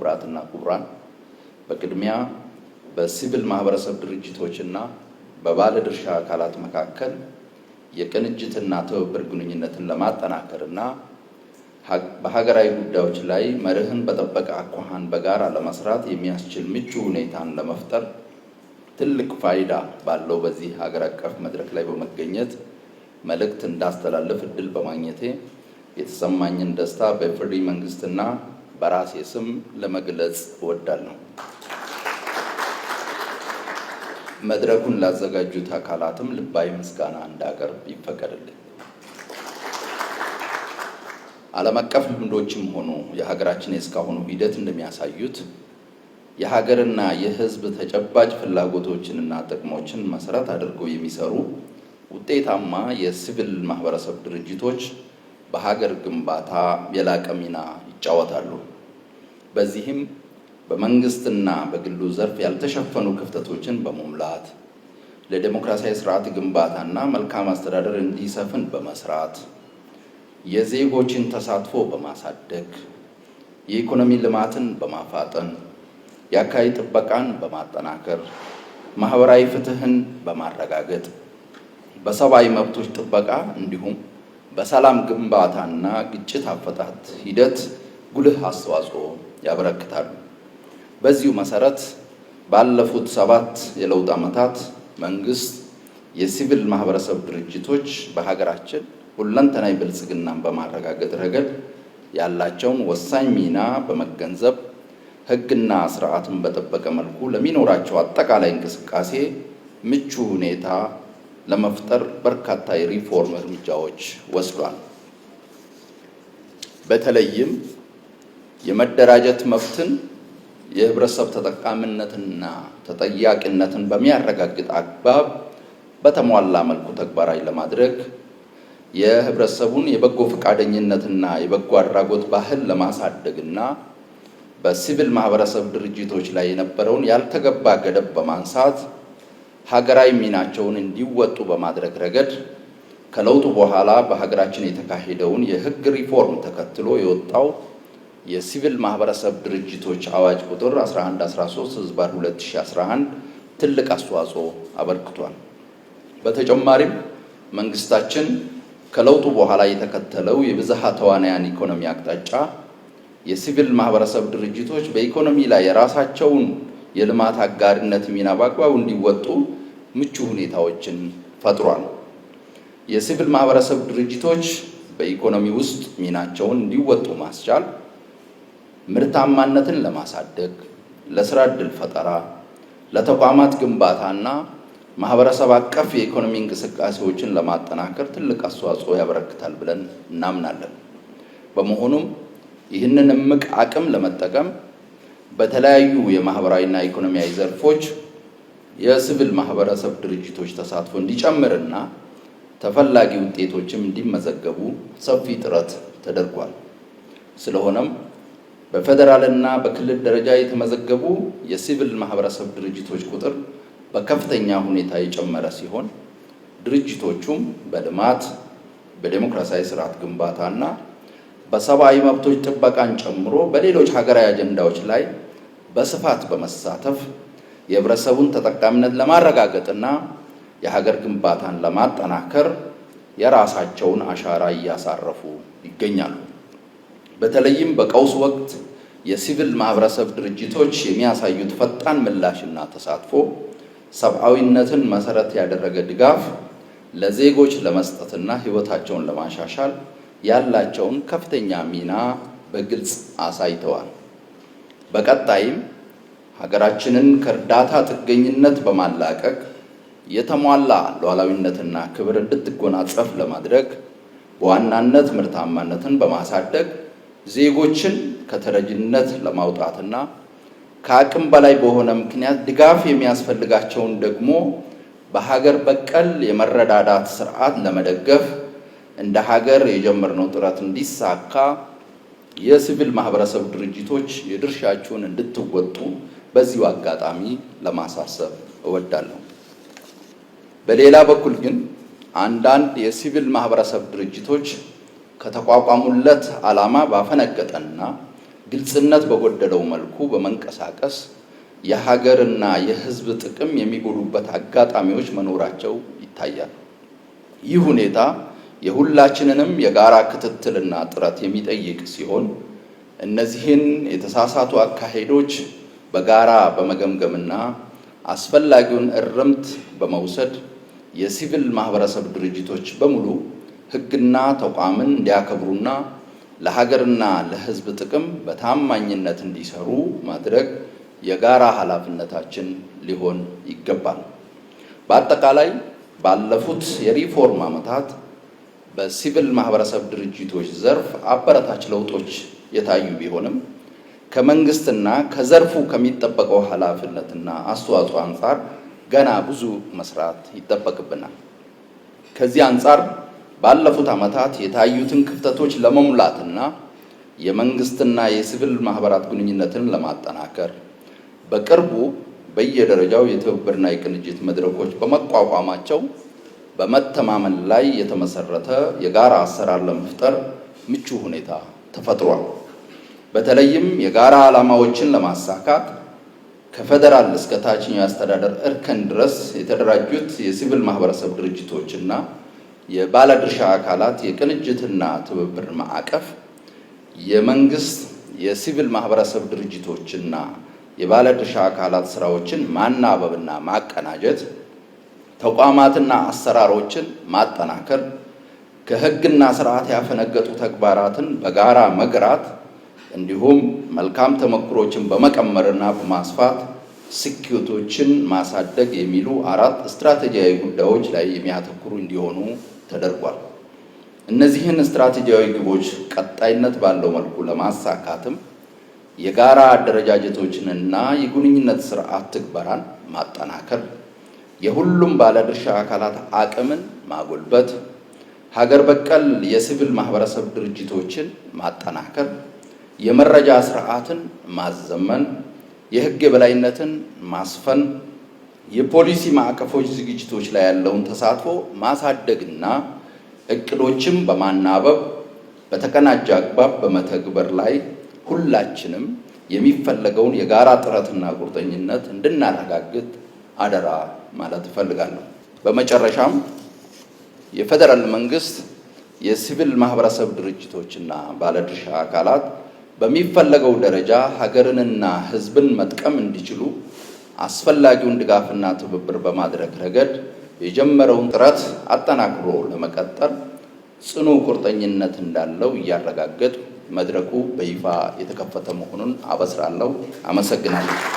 ክቡራትና ክቡራን፣ በቅድሚያ በሲቪል ማህበረሰብ ድርጅቶችና በባለድርሻ አካላት መካከል የቅንጅትና ትብብር ግንኙነትን ለማጠናከርና በሀገራዊ ጉዳዮች ላይ መርህን በጠበቀ አኳኋን በጋራ ለመስራት የሚያስችል ምቹ ሁኔታን ለመፍጠር ትልቅ ፋይዳ ባለው በዚህ ሀገር አቀፍ መድረክ ላይ በመገኘት መልእክት እንዳስተላልፍ እድል በማግኘቴ የተሰማኝን ደስታ በኢፌዴሪ መንግስትና በራሴ ስም ለመግለጽ እወዳለሁ። መድረኩን ላዘጋጁት አካላትም ልባዊ ምስጋና እንዳቀርብ ይፈቀድልኝ። ዓለም አቀፍ ልምዶችም ሆኑ የሀገራችን የእስካሁኑ ሂደት እንደሚያሳዩት የሀገርና የሕዝብ ተጨባጭ ፍላጎቶችንና ጥቅሞችን መሰረት አድርገው የሚሰሩ ውጤታማ የሲቪል ማህበረሰብ ድርጅቶች በሀገር ግንባታ የላቀ ሚና ይጫወታሉ። በዚህም በመንግስትና በግሉ ዘርፍ ያልተሸፈኑ ክፍተቶችን በመሙላት ለዲሞክራሲያዊ ስርዓት ግንባታና መልካም አስተዳደር እንዲሰፍን በመስራት የዜጎችን ተሳትፎ በማሳደግ የኢኮኖሚ ልማትን በማፋጠን የአካባቢ ጥበቃን በማጠናከር ማህበራዊ ፍትህን በማረጋገጥ በሰብአዊ መብቶች ጥበቃ እንዲሁም በሰላም ግንባታና ግጭት አፈታት ሂደት ጉልህ አስተዋጽኦ ያበረክታሉ። በዚሁ መሰረት ባለፉት 7 የለውጥ ዓመታት መንግስት የሲቪል ማህበረሰብ ድርጅቶች በሀገራችን ሁለንተናዊ ብልጽግናን በማረጋገጥ ረገድ ያላቸውን ወሳኝ ሚና በመገንዘብ ሕግና ስርዓትን በጠበቀ መልኩ ለሚኖራቸው አጠቃላይ እንቅስቃሴ ምቹ ሁኔታ ለመፍጠር በርካታ የሪፎርም እርምጃዎች ወስዷል። በተለይም የመደራጀት መብትን የህብረተሰብ ተጠቃሚነትና ተጠያቂነትን በሚያረጋግጥ አግባብ በተሟላ መልኩ ተግባራዊ ለማድረግ የህብረተሰቡን የበጎ ፈቃደኝነትና የበጎ አድራጎት ባህል ለማሳደግና በሲቪል ማህበረሰብ ድርጅቶች ላይ የነበረውን ያልተገባ ገደብ በማንሳት ሀገራዊ ሚናቸውን እንዲወጡ በማድረግ ረገድ ከለውጡ በኋላ በሀገራችን የተካሄደውን የህግ ሪፎርም ተከትሎ የወጣው የሲቪል ማህበረሰብ ድርጅቶች አዋጅ ቁጥር 1113/2011 ትልቅ አስተዋጽኦ አበርክቷል። በተጨማሪም መንግስታችን ከለውጡ በኋላ የተከተለው የብዝሃ ተዋናያን ኢኮኖሚ አቅጣጫ የሲቪል ማህበረሰብ ድርጅቶች በኢኮኖሚ ላይ የራሳቸውን የልማት አጋርነት ሚና በአግባቡ እንዲወጡ ምቹ ሁኔታዎችን ፈጥሯል። የሲቪል ማህበረሰብ ድርጅቶች በኢኮኖሚ ውስጥ ሚናቸውን እንዲወጡ ማስቻል ምርታማነትን ለማሳደግ፣ ለስራ ዕድል ፈጠራ፣ ለተቋማት ግንባታና ማህበረሰብ አቀፍ የኢኮኖሚ እንቅስቃሴዎችን ለማጠናከር ትልቅ አስተዋጽኦ ያበረክታል ብለን እናምናለን። በመሆኑም ይህንን እምቅ አቅም ለመጠቀም በተለያዩ የማህበራዊና ኢኮኖሚያዊ ዘርፎች የሲቪል ማህበረሰብ ድርጅቶች ተሳትፎ እንዲጨምርና ተፈላጊ ውጤቶችም እንዲመዘገቡ ሰፊ ጥረት ተደርጓል። ስለሆነም በፌደራልና በክልል ደረጃ የተመዘገቡ የሲቪል ማህበረሰብ ድርጅቶች ቁጥር በከፍተኛ ሁኔታ የጨመረ ሲሆን ድርጅቶቹም በልማት በዲሞክራሲያዊ ስርዓት ግንባታና በሰብአዊ መብቶች ጥበቃን ጨምሮ በሌሎች ሀገራዊ አጀንዳዎች ላይ በስፋት በመሳተፍ የህብረተሰቡን ተጠቃሚነት ለማረጋገጥና የሀገር ግንባታን ለማጠናከር የራሳቸውን አሻራ እያሳረፉ ይገኛሉ። በተለይም በቀውስ ወቅት የሲቪል ማህበረሰብ ድርጅቶች የሚያሳዩት ፈጣን ምላሽና ተሳትፎ ሰብአዊነትን መሰረት ያደረገ ድጋፍ ለዜጎች ለመስጠትና ህይወታቸውን ለማሻሻል ያላቸውን ከፍተኛ ሚና በግልጽ አሳይተዋል። በቀጣይም ሀገራችንን ከእርዳታ ጥገኝነት በማላቀቅ የተሟላ ሉዓላዊነትና ክብር እንድትጎናጸፍ ለማድረግ በዋናነት ምርታማነትን በማሳደግ ዜጎችን ከተረጅነት ለማውጣትና ከአቅም በላይ በሆነ ምክንያት ድጋፍ የሚያስፈልጋቸውን ደግሞ በሀገር በቀል የመረዳዳት ስርዓት ለመደገፍ እንደ ሀገር የጀመርነው ጥረት እንዲሳካ የሲቪል ማህበረሰብ ድርጅቶች የድርሻቸውን እንድትወጡ በዚሁ አጋጣሚ ለማሳሰብ እወዳለሁ። በሌላ በኩል ግን አንዳንድ የሲቪል ማህበረሰብ ድርጅቶች ከተቋቋሙለት ዓላማ ባፈነገጠና ግልጽነት በጎደለው መልኩ በመንቀሳቀስ የሀገርና የሕዝብ ጥቅም የሚጎዱበት አጋጣሚዎች መኖራቸው ይታያል። ይህ ሁኔታ የሁላችንንም የጋራ ክትትልና ጥረት የሚጠይቅ ሲሆን እነዚህን የተሳሳቱ አካሄዶች በጋራ በመገምገምና አስፈላጊውን እርምት በመውሰድ የሲቪል ማህበረሰብ ድርጅቶች በሙሉ ሕግና ተቋምን እንዲያከብሩና ለሀገርና ለሕዝብ ጥቅም በታማኝነት እንዲሰሩ ማድረግ የጋራ ኃላፊነታችን ሊሆን ይገባል። በአጠቃላይ ባለፉት የሪፎርም ዓመታት በሲቪል ማህበረሰብ ድርጅቶች ዘርፍ አበረታች ለውጦች የታዩ ቢሆንም ከመንግስትና ከዘርፉ ከሚጠበቀው ኃላፊነትና አስተዋጽኦ አንጻር ገና ብዙ መስራት ይጠበቅብናል። ከዚህ አንጻር ባለፉት ዓመታት የታዩትን ክፍተቶች ለመሙላትና የመንግስትና የሲቪል ማህበራት ግንኙነትን ለማጠናከር በቅርቡ በየደረጃው የትብብርና የቅንጅት መድረኮች በመቋቋማቸው በመተማመን ላይ የተመሰረተ የጋራ አሰራር ለመፍጠር ምቹ ሁኔታ ተፈጥሯል። በተለይም የጋራ ዓላማዎችን ለማሳካት ከፌደራል እስከ ታችኛው የአስተዳደር እርከን ድረስ የተደራጁት የሲቪል ማህበረሰብ ድርጅቶችና የባለድርሻ አካላት የቅንጅትና ትብብር ማዕቀፍ የመንግስት የሲቪል ማህበረሰብ ድርጅቶችና የባለድርሻ አካላት ስራዎችን ማናበብና ማቀናጀት፣ ተቋማትና አሰራሮችን ማጠናከር፣ ከህግና ስርዓት ያፈነገጡ ተግባራትን በጋራ መግራት እንዲሁም መልካም ተሞክሮችን በመቀመርና በማስፋት ስኬቶችን ማሳደግ የሚሉ 4 ስትራቴጂያዊ ጉዳዮች ላይ የሚያተኩሩ እንዲሆኑ ተደርጓል። እነዚህን ስትራቴጂያዊ ግቦች ቀጣይነት ባለው መልኩ ለማሳካትም የጋራ አደረጃጀቶችንና የግንኙነት ስርዓት ትግበራን ማጠናከር፣ የሁሉም ባለድርሻ አካላት አቅምን ማጎልበት፣ ሀገር በቀል የሲቪል ማህበረሰብ ድርጅቶችን ማጠናከር፣ የመረጃ ስርዓትን ማዘመን፣ የህግ የበላይነትን ማስፈን፣ የፖሊሲ ማዕቀፎች ዝግጅቶች ላይ ያለውን ተሳትፎ ማሳደግና እቅዶችን በማናበብ በተቀናጀ አግባብ በመተግበር ላይ ሁላችንም የሚፈለገውን የጋራ ጥረትና ቁርጠኝነት እንድናረጋግጥ አደራ ማለት እፈልጋለሁ። በመጨረሻም የፌደራል መንግስት የሲቪል ማህበረሰብ ድርጅቶችና ባለድርሻ አካላት በሚፈለገው ደረጃ ሀገርንና ህዝብን መጥቀም እንዲችሉ አስፈላጊውን ድጋፍና ትብብር በማድረግ ረገድ የጀመረውን ጥረት አጠናክሮ ለመቀጠል ጽኑ ቁርጠኝነት እንዳለው እያረጋገጡ መድረኩ በይፋ የተከፈተ መሆኑን አበስራለሁ። አመሰግናለሁ።